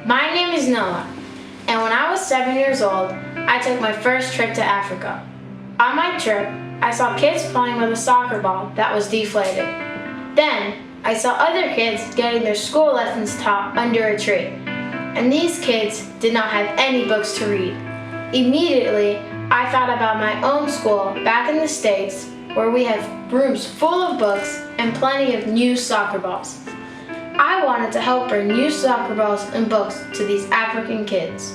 My name is Noah, and when I was 7 years old, I took my first trip to Africa. On my trip, I saw kids playing with a soccer ball that was deflated. Then, I saw other kids getting their school lessons taught under a tree. And these kids did not have any books to read. Immediately, I thought about my own school back in the States, where we have rooms full of books and plenty of new soccer balls. I wanted to help bring new soccer balls and books to these African kids.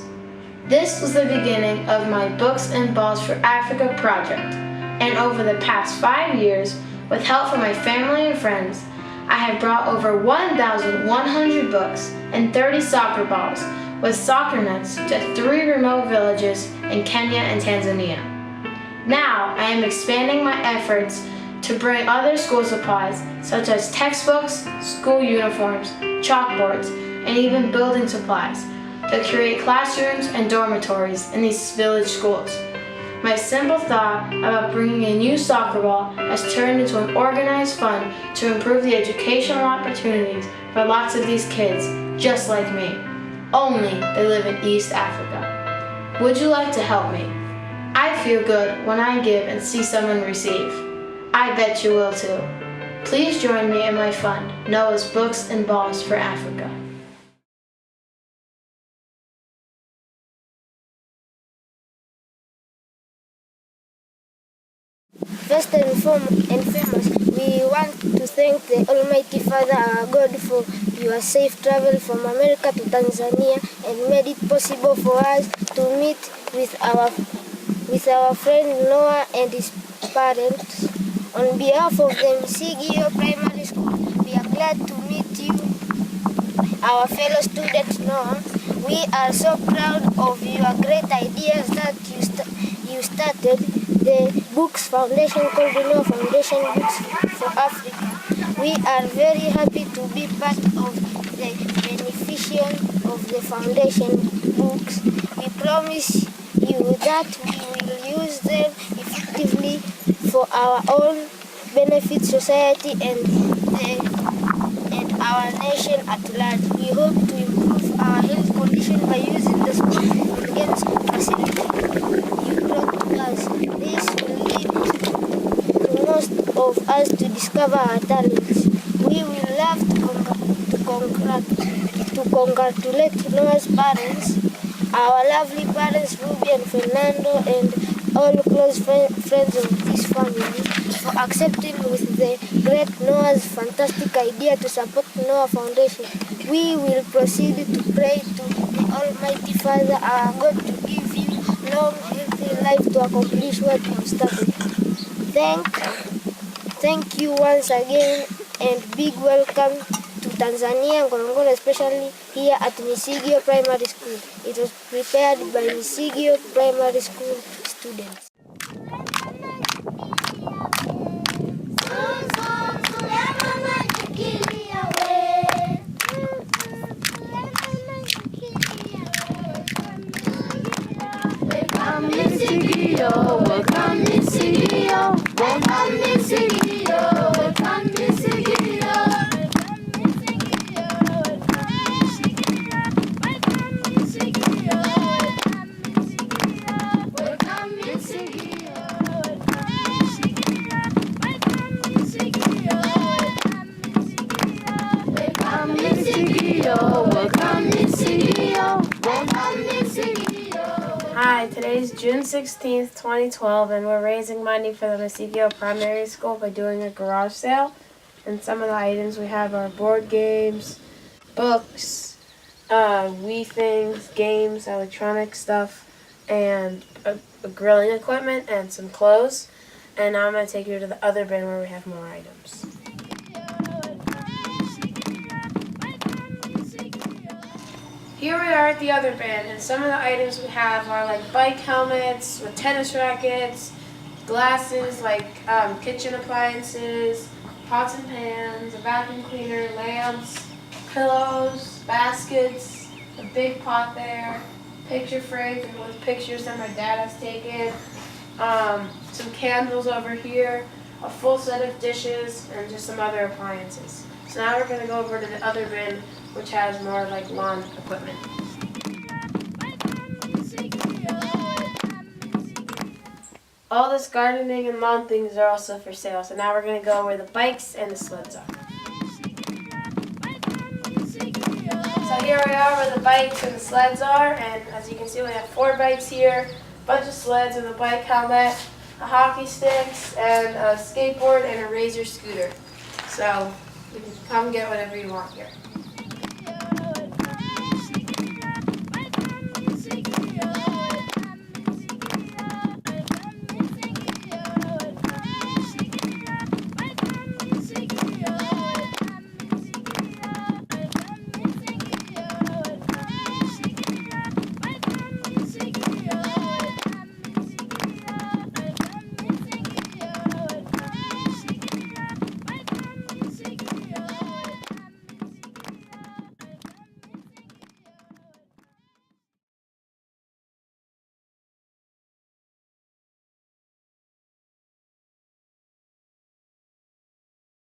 This was the beginning of my Books and Balls for Africa project, and over the past 5 years, with help from my family and friends, I have brought over 1,100 books and 30 soccer balls with soccer nets to 3 remote villages in Kenya and Tanzania. Now I am expanding my efforts to bring other school supplies such as textbooks, school uniforms, chalkboards, and even building supplies to create classrooms and dormitories in these village schools. My simple thought about bringing a new soccer ball has turned into an organized fund to improve the educational opportunities for lots of these kids just like me. Only they live in East Africa. Would you like to help me? I feel good when I give and see someone receive. I bet you will too. Please join me in my fund, Noah's Books and Balls for Africa. First and foremost, we want to thank the Almighty Father, our God, for your safe travel from America to Tanzania and made it possible for us to meet with our friend Noah and his parents. On behalf of the Misigio Primary School, we are glad to meet you, our fellow student Noah. We are so proud of your great ideas that you started the Books Foundation called the Noah Foundation Books for Africa. We are very happy to be part of the beneficiary of the foundation books. We promise you that we will use them effectively for our own benefit, society, and our nation at large. We hope to improve our health condition by using the sport and games facility you brought to us. This will lead to most of us to discover our talents. We will love to congratulate Noah's parents, our lovely parents Ruby and Fernando, and all close friends of this family for accepting with the great Noah's fantastic idea to support Noah Foundation. We will proceed to pray to the Almighty Father, our God, to give you long, healthy life to accomplish what you have started. Thank you once again, and big welcome to Tanzania and Ngorongoro, especially here at Misigio Primary School. It was prepared by Misigio Primary School students. Welcome Misigio, welcome Misigio, welcome Misigio, welcome Misigio. Hi, today's June 16th, 2012, and we're raising money for the Misigio Primary School by doing a garage sale. And some of the items we have are board games, books, Wii things, games, electronic stuff, and a grilling equipment and some clothes. And now I'm going to take you to the other bin where we have more items. Here we are at the other bin, and some of the items we have are like bike helmets with tennis rackets, glasses, like kitchen appliances, pots and pans, a vacuum cleaner, lamps, pillows, baskets, a big pot there, picture frames with pictures that my dad has taken, some candles over here, a full set of dishes, and just some other appliances. So now we're going to go over to the other bin, which has more like lawn equipment. All this gardening and lawn things are also for sale. So now we're going to go where the bikes and the sleds are. So here we are where the bikes and the sleds are, and as you can see we have 4 bikes here, a bunch of sleds with a bike helmet, a hockey sticks, and a skateboard and a Razor scooter. So you can come get whatever you want here.